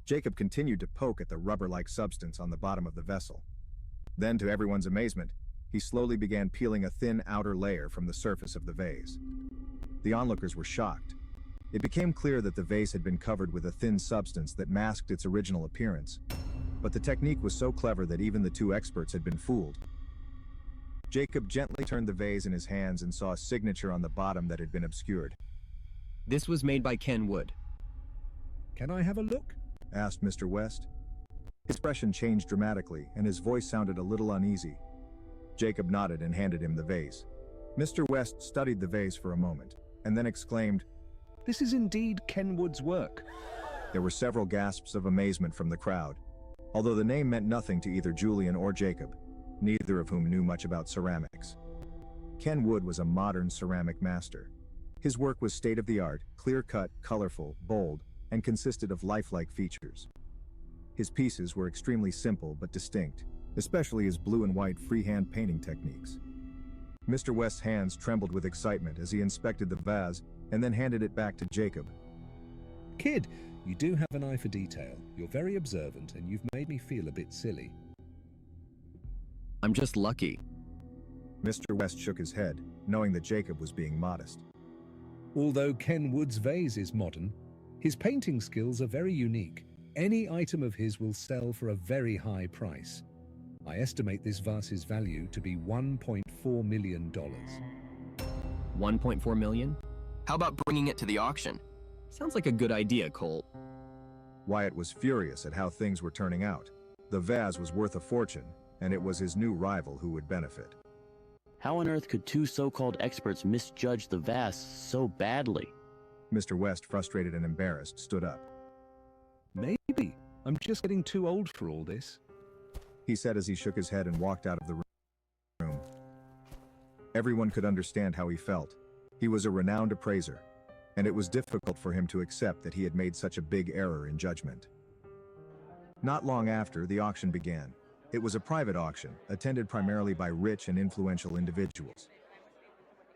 Jacob continued to poke at the rubber-like substance on the bottom of the vessel. Then, to everyone's amazement, he slowly began peeling a thin outer layer from the surface of the vase. The onlookers were shocked. It became clear that the vase had been covered with a thin substance that masked its original appearance. But the technique was so clever that even the two experts had been fooled. Jacob gently turned the vase in his hands and saw a signature on the bottom that had been obscured. This was made by Ken Wood. Can I have a look? Asked Mr. West. His expression changed dramatically, and his voice sounded a little uneasy. Jacob nodded and handed him the vase. Mr. West studied the vase for a moment, and then exclaimed, This is indeed Ken Wood's work. There were several gasps of amazement from the crowd. Although the name meant nothing to either Julian or Jacob, neither of whom knew much about ceramics. Ken Wood was a modern ceramic master. His work was state-of-the-art, clear-cut, colorful, bold, and consisted of lifelike features. His pieces were extremely simple but distinct, especially his blue and white freehand painting techniques. Mr. West's hands trembled with excitement as he inspected the vase and then handed it back to Jacob. Kid, you do have an eye for detail. You're very observant, and you've made me feel a bit silly. I'm just lucky. Mr. West shook his head, knowing that Jacob was being modest. Although Ken Wood's vase is modern, his painting skills are very unique. Any item of his will sell for a very high price. I estimate this vase's value to be $1.4 million. 1.4 million? How about bringing it to the auction? Sounds like a good idea, Cole. Wyatt was furious at how things were turning out. The vase was worth a fortune, and it was his new rival who would benefit. How on earth could two so-called experts misjudge the vase so badly? Mr. West, frustrated and embarrassed, stood up. Maybe. I'm just getting too old for all this. He said as he shook his head and walked out of the room. Everyone could understand how he felt. He was a renowned appraiser, and it was difficult for him to accept that he had made such a big error in judgment. Not long after, the auction began. It was a private auction, attended primarily by rich and influential individuals.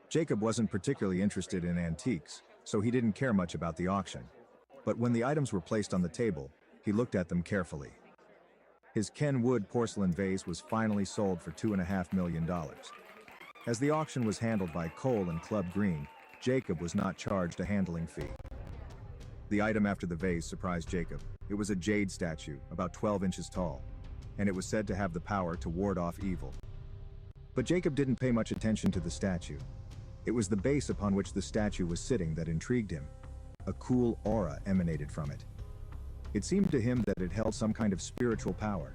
Jacob wasn't particularly interested in antiques, so he didn't care much about the auction. But when the items were placed on the table, he looked at them carefully. His Ken Wood porcelain vase was finally sold for $2.5 million. As the auction was handled by Cole and Club Green, Jacob was not charged a handling fee. The item after the vase surprised Jacob. It was a jade statue, about 12 inches tall, and it was said to have the power to ward off evil. But Jacob didn't pay much attention to the statue. It was the base upon which the statue was sitting that intrigued him. A cool aura emanated from it. It seemed to him that it held some kind of spiritual power.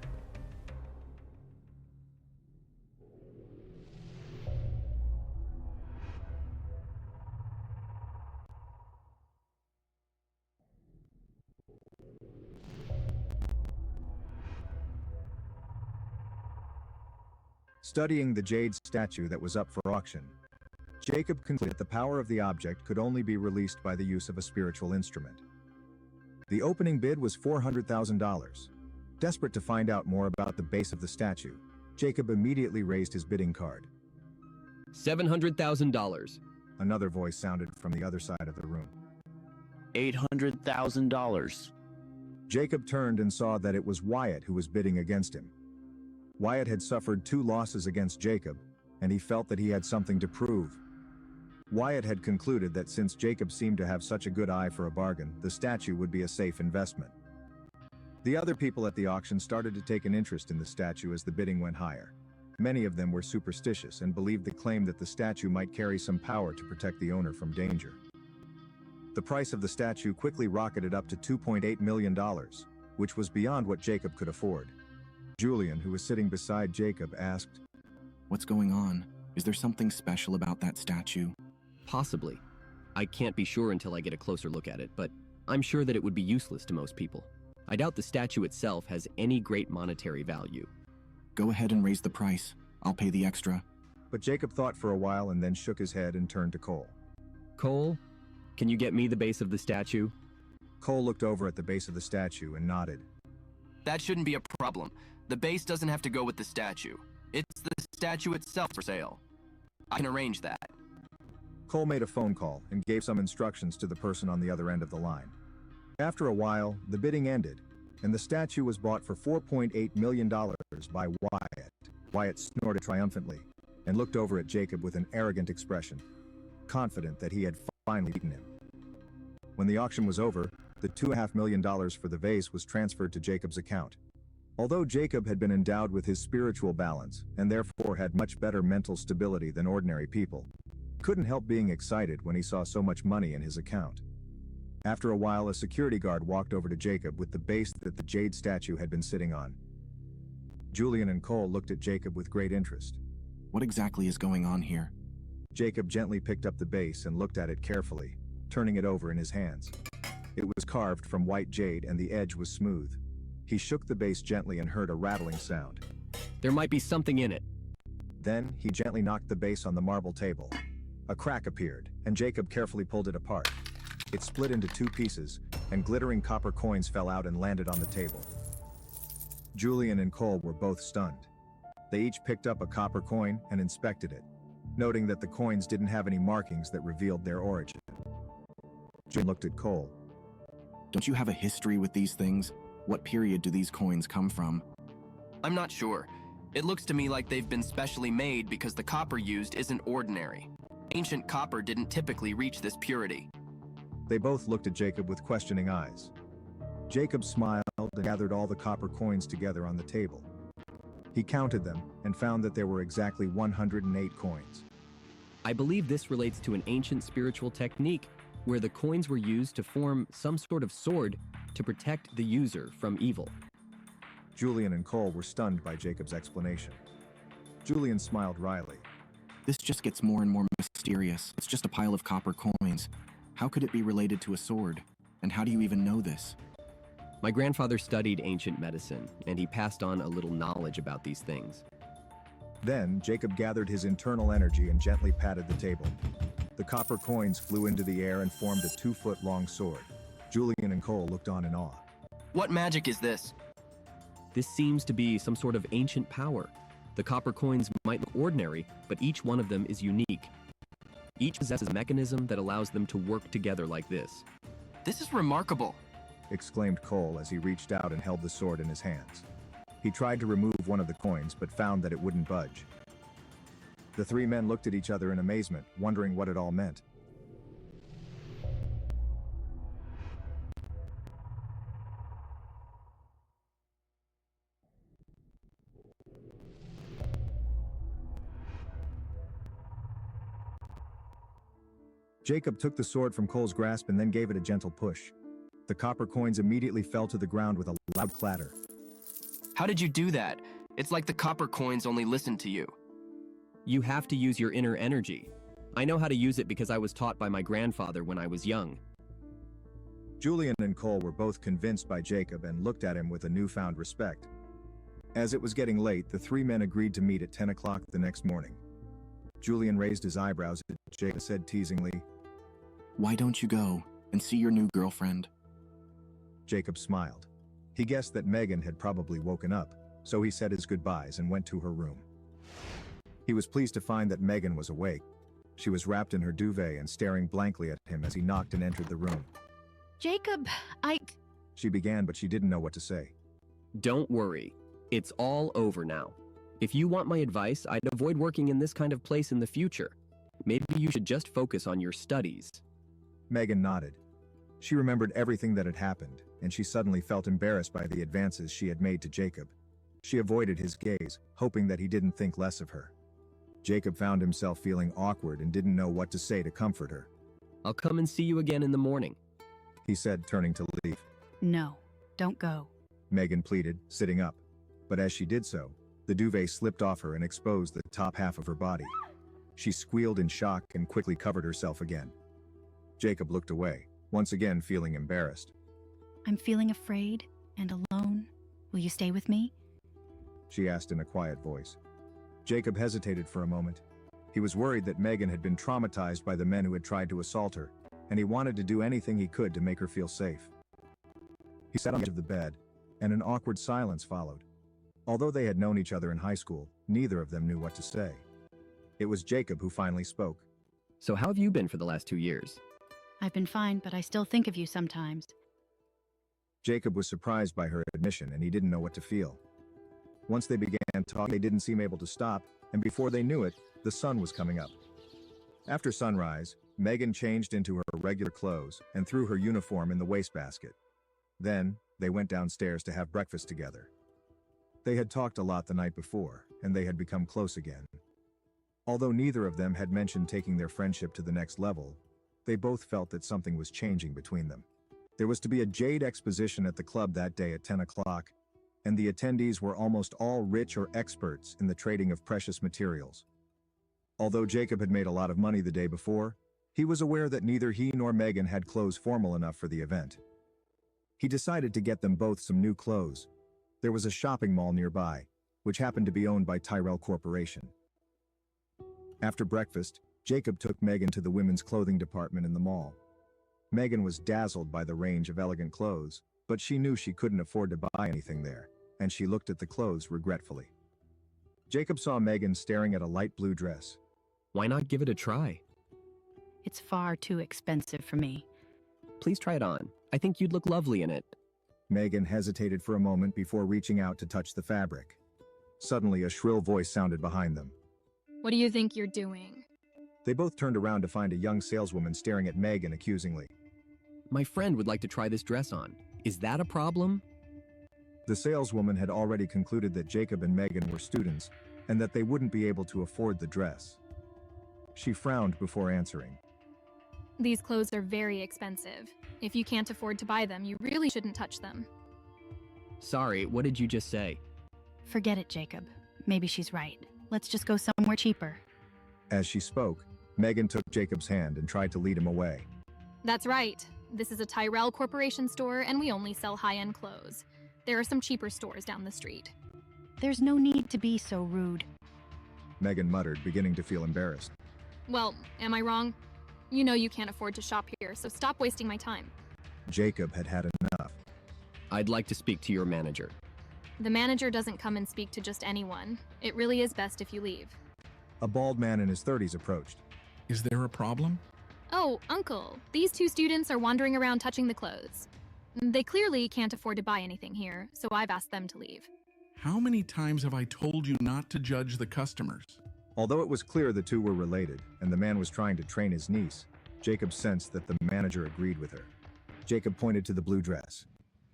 Studying the jade statue that was up for auction, Jacob concluded that the power of the object could only be released by the use of a spiritual instrument. The opening bid was $400,000. Desperate to find out more about the base of the statue, Jacob immediately raised his bidding card. $700,000. Another voice sounded from the other side of the room. $800,000. Jacob turned and saw that it was Wyatt who was bidding against him. Wyatt had suffered 2 losses against Jacob, and he felt that he had something to prove. Wyatt had concluded that since Jacob seemed to have such a good eye for a bargain, the statue would be a safe investment. The other people at the auction started to take an interest in the statue as the bidding went higher. Many of them were superstitious and believed the claim that the statue might carry some power to protect the owner from danger. The price of the statue quickly rocketed up to $2.8 million, which was beyond what Jacob could afford. Julian, who was sitting beside Jacob, asked, "What's going on? Is there something special about that statue?" Possibly. I can't be sure until I get a closer look at it, but I'm sure that it would be useless to most people. I doubt the statue itself has any great monetary value. Go ahead and raise the price. I'll pay the extra. But Jacob thought for a while and then shook his head and turned to Cole. Cole, can you get me the base of the statue? Cole looked over at the base of the statue and nodded. That shouldn't be a problem. The base doesn't have to go with the statue. It's the statue itself for sale. I can arrange that. Cole made a phone call and gave some instructions to the person on the other end of the line. After a while, the bidding ended, and the statue was bought for $4.8 million by Wyatt. Wyatt snorted triumphantly and looked over at Jacob with an arrogant expression, confident that he had finally beaten him. When the auction was over, the $2.5 million for the vase was transferred to Jacob's account. Although Jacob had been endowed with his spiritual balance and therefore had much better mental stability than ordinary people, he couldn't help being excited when he saw so much money in his account. After a while, a security guard walked over to Jacob with the base that the jade statue had been sitting on. Julian and Cole looked at Jacob with great interest. What exactly is going on here? Jacob gently picked up the base and looked at it carefully, turning it over in his hands. It was carved from white jade and the edge was smooth. He shook the base gently and heard a rattling sound. There might be something in it. Then, he gently knocked the base on the marble table. A crack appeared, and Jacob carefully pulled it apart. It split into two pieces, and glittering copper coins fell out and landed on the table. Julian and Cole were both stunned. They each picked up a copper coin and inspected it, noting that the coins didn't have any markings that revealed their origin. Julian looked at Cole. Don't you have a history with these things? What period do these coins come from? I'm not sure. It looks to me like they've been specially made because the copper used isn't ordinary. Ancient copper didn't typically reach this purity. They both looked at Jacob with questioning eyes. Jacob smiled and gathered all the copper coins together on the table. He counted them and found that there were exactly 108 coins. I believe this relates to an ancient spiritual technique where the coins were used to form some sort of sword to protect the user from evil. Julian and Cole were stunned by Jacob's explanation. Julian smiled wryly. This just gets more and more mysterious. It's just a pile of copper coins. How could it be related to a sword? And how do you even know this? My grandfather studied ancient medicine, and he passed on a little knowledge about these things. Then, Jacob gathered his internal energy and gently patted the table. The copper coins flew into the air and formed a 2-foot-long sword. Julian and Cole looked on in awe. What magic is this? This seems to be some sort of ancient power. The copper coins might look ordinary, but each one of them is unique. Each possesses a mechanism that allows them to work together like this. This is remarkable. Exclaimed Cole as he reached out and held the sword in his hands. He tried to remove one of the coins, but found that it wouldn't budge. The three men looked at each other in amazement, wondering what it all meant. Jacob took the sword from Cole's grasp and then gave it a gentle push. The copper coins immediately fell to the ground with a loud clatter. How did you do that? It's like the copper coins only listen to you. You have to use your inner energy. I know how to use it because I was taught by my grandfather when I was young. Julian and Cole were both convinced by Jacob and looked at him with a newfound respect. As it was getting late, the three men agreed to meet at 10 o'clock the next morning. Julian raised his eyebrows at Jacob and said teasingly, Why don't you go and see your new girlfriend? Jacob smiled. He guessed that Megan had probably woken up, so he said his goodbyes and went to her room. He was pleased to find that Megan was awake. She was wrapped in her duvet and staring blankly at him as he knocked and entered the room. Jacob, She began, but she didn't know what to say. Don't worry. It's all over now. If you want my advice, I'd avoid working in this kind of place in the future. Maybe you should just focus on your studies. Megan nodded. She remembered everything that had happened, and she suddenly felt embarrassed by the advances she had made to Jacob. She avoided his gaze, hoping that he didn't think less of her. Jacob found himself feeling awkward and didn't know what to say to comfort her. I'll come and see you again in the morning. He said, turning to leave. No, don't go. Megan pleaded, sitting up. But as she did so, the duvet slipped off her and exposed the top half of her body. She squealed in shock and quickly covered herself again. Jacob looked away, once again feeling embarrassed. I'm feeling afraid and alone. Will you stay with me? She asked in a quiet voice. Jacob hesitated for a moment. He was worried that Megan had been traumatized by the men who had tried to assault her, and he wanted to do anything he could to make her feel safe. He sat on the edge of the bed, and an awkward silence followed. Although they had known each other in high school, neither of them knew what to say. It was Jacob who finally spoke. So how have you been for the last 2 years? I've been fine, but I still think of you sometimes. Jacob was surprised by her admission and he didn't know what to feel. Once they began talking, they didn't seem able to stop, and before they knew it, the sun was coming up. After sunrise, Megan changed into her regular clothes and threw her uniform in the wastebasket. Then, they went downstairs to have breakfast together. They had talked a lot the night before, and they had become close again. Although neither of them had mentioned taking their friendship to the next level, they both felt that something was changing between them. There was to be a jade exposition at the club that day at 10 o'clock, and the attendees were almost all rich or experts in the trading of precious materials. Although Jacob had made a lot of money the day before, he was aware that neither he nor Megan had clothes formal enough for the event. He decided to get them both some new clothes. There was a shopping mall nearby, which happened to be owned by Tyrell Corporation. After breakfast, Jacob took Megan to the women's clothing department in the mall. Megan was dazzled by the range of elegant clothes, but she knew she couldn't afford to buy anything there, and she looked at the clothes regretfully. Jacob saw Megan staring at a light blue dress. Why not give it a try? It's far too expensive for me. Please try it on. I think you'd look lovely in it. Megan hesitated for a moment before reaching out to touch the fabric. Suddenly, a shrill voice sounded behind them. What do you think you're doing? They both turned around to find a young saleswoman staring at Megan accusingly. My friend would like to try this dress on. Is that a problem? The saleswoman had already concluded that Jacob and Megan were students, and that they wouldn't be able to afford the dress. She frowned before answering. These clothes are very expensive. If you can't afford to buy them, you really shouldn't touch them. Sorry, what did you just say? Forget it, Jacob. Maybe she's right. Let's just go somewhere cheaper. As she spoke, Megan took Jacob's hand and tried to lead him away. That's right. This is a Tyrell Corporation store, and we only sell high-end clothes. There are some cheaper stores down the street. There's no need to be so rude. Megan muttered, beginning to feel embarrassed. Well, am I wrong? You know you can't afford to shop here, so stop wasting my time. Jacob had had enough. I'd like to speak to your manager. The manager doesn't come and speak to just anyone. It really is best if you leave. A bald man in his 30s approached. Is there a problem? Oh, Uncle, these two students are wandering around touching the clothes. They clearly can't afford to buy anything here, so I've asked them to leave. How many times have I told you not to judge the customers? Although it was clear the two were related, and the man was trying to train his niece, Jacob sensed that the manager agreed with her. Jacob pointed to the blue dress.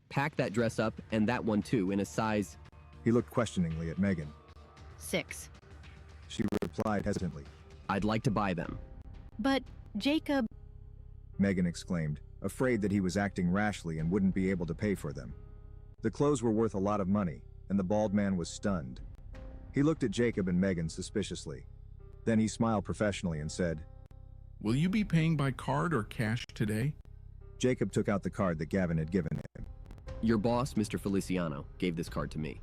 Pack that dress up, and that one too, in a size... He looked questioningly at Megan. 6. She replied hesitantly. I'd like to buy them. But, Jacob... Megan exclaimed, afraid that he was acting rashly and wouldn't be able to pay for them. The clothes were worth a lot of money, and the bald man was stunned. He looked at Jacob and Megan suspiciously. Then he smiled professionally and said, Will you be paying by card or cash today? Jacob took out the card that Gavin had given him. Your boss, Mr. Feliciano, gave this card to me.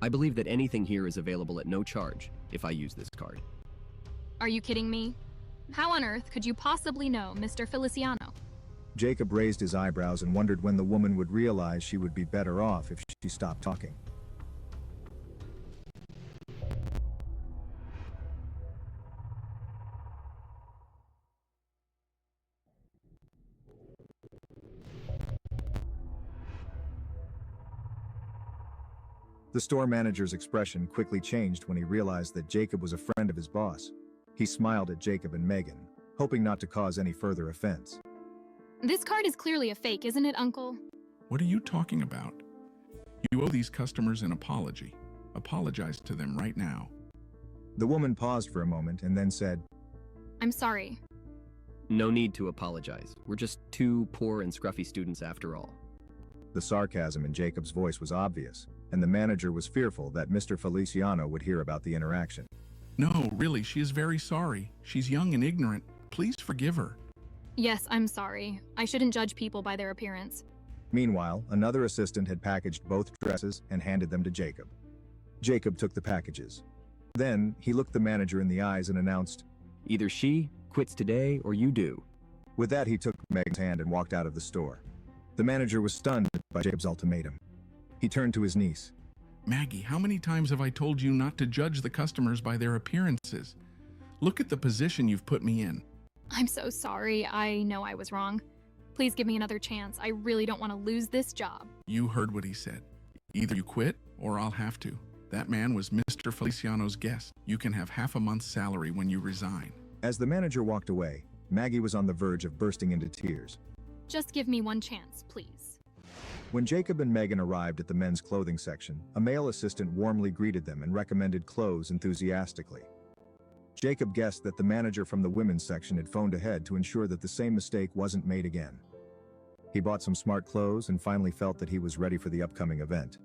I believe that anything here is available at no charge if I use this card. Are you kidding me? How on earth could you possibly know Mr. Feliciano? Jacob raised his eyebrows and wondered when the woman would realize she would be better off if she stopped talking. The store manager's expression quickly changed when he realized that Jacob was a friend of his boss. He smiled at Jacob and Megan, hoping not to cause any further offense. This card is clearly a fake, isn't it, Uncle? What are you talking about? You owe these customers an apology. Apologize to them right now. The woman paused for a moment and then said, I'm sorry. No need to apologize. We're just two poor and scruffy students after all. The sarcasm in Jacob's voice was obvious, and the manager was fearful that Mr. Feliciano would hear about the interaction. No, really, she is very sorry. She's young and ignorant. Please forgive her. Yes, I'm sorry. I shouldn't judge people by their appearance. Meanwhile, another assistant had packaged both dresses and handed them to Jacob. Jacob took the packages. Then, he looked the manager in the eyes and announced, Either she quits today or you do. With that, he took Meg's hand and walked out of the store. The manager was stunned by Jacob's ultimatum. He turned to his niece. Maggie, how many times have I told you not to judge the customers by their appearances? Look at the position you've put me in. I'm so sorry. I know I was wrong. Please give me another chance. I really don't want to lose this job. You heard what he said. Either you quit, or I'll have to. That man was Mr. Feliciano's guest. You can have half a month's salary when you resign. As the manager walked away, Maggie was on the verge of bursting into tears. Just give me one chance, please. When Jacob and Megan arrived at the men's clothing section, a male assistant warmly greeted them and recommended clothes enthusiastically. Jacob guessed that the manager from the women's section had phoned ahead to ensure that the same mistake wasn't made again. He bought some smart clothes and finally felt that he was ready for the upcoming event.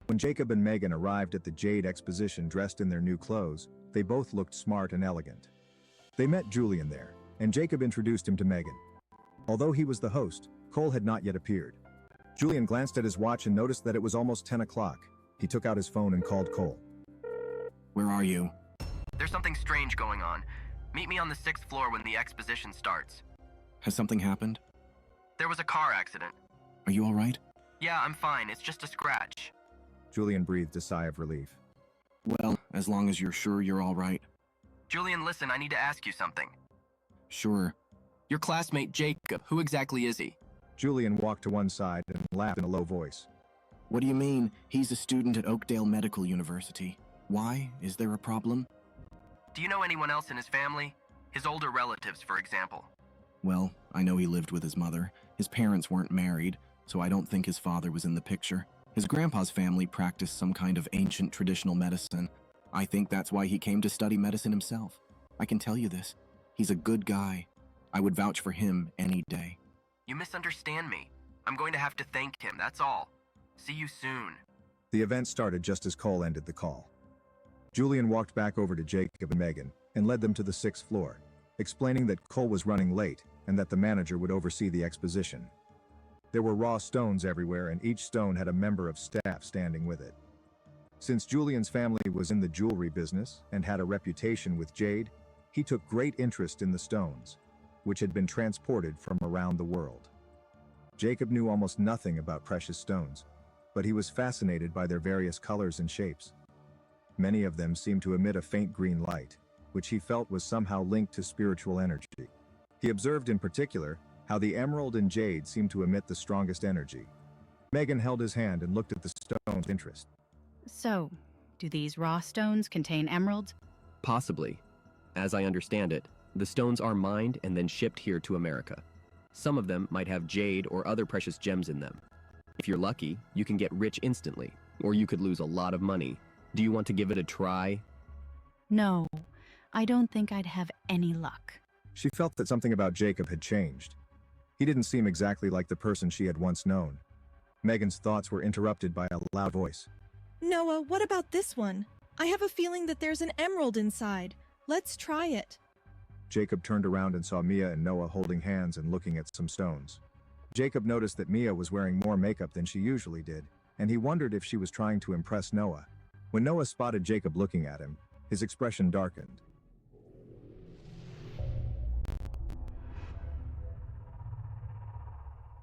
When Jacob and Megan arrived at the Jade exposition dressed in their new clothes, they both looked smart and elegant. They met Julian there, and Jacob introduced him to Megan. Although he was the host, Cole had not yet appeared. Julian glanced at his watch and noticed that it was almost 10 o'clock. He took out his phone and called Cole. Where are you? There's something strange going on. Meet me on the 6th floor when the exposition starts. Has something happened? There was a car accident. Are you all right? Yeah, I'm fine. It's just a scratch. Julian breathed a sigh of relief. Well, as long as you're sure you're all right. Julian, listen, I need to ask you something. Sure. Your classmate, Jacob, who exactly is he? Julian walked to one side and laughed in a low voice. What do you mean? He's a student at Oakdale Medical University. Why? Is there a problem? Do you know anyone else in his family? His older relatives, for example. Well, I know he lived with his mother. His parents weren't married, so I don't think his father was in the picture. His grandpa's family practiced some kind of ancient traditional medicine. I think that's why he came to study medicine himself. I can tell you this. He's a good guy. I would vouch for him any day. You misunderstand me. I'm going to have to thank him, that's all. See you soon. The event started just as Cole ended the call. Julian walked back over to Jacob and Megan and led them to the 6th floor, explaining that Cole was running late and that the manager would oversee the exposition. There were raw stones everywhere, and each stone had a member of staff standing with it. Since Julian's family was in the jewelry business and had a reputation with jade, he took great interest in the stones, which had been transported from around the world. Jacob knew almost nothing about precious stones, but he was fascinated by their various colors and shapes. Many of them seemed to emit a faint green light, which he felt was somehow linked to spiritual energy. He observed in particular how the emerald and jade seemed to emit the strongest energy. Megan held his hand and looked at the stones with interest. So, do these raw stones contain emeralds? Possibly. As I understand it, the stones are mined and then shipped here to America. Some of them might have jade or other precious gems in them. If you're lucky, you can get rich instantly, or you could lose a lot of money. Do you want to give it a try? No, I don't think I'd have any luck. She felt that something about Jacob had changed. He didn't seem exactly like the person she had once known. Megan's thoughts were interrupted by a loud voice. Noah, what about this one? I have a feeling that there's an emerald inside. Let's try it. Jacob turned around and saw Mia and Noah holding hands and looking at some stones. Jacob noticed that Mia was wearing more makeup than she usually did, and he wondered if she was trying to impress Noah. When Noah spotted Jacob looking at him, his expression darkened.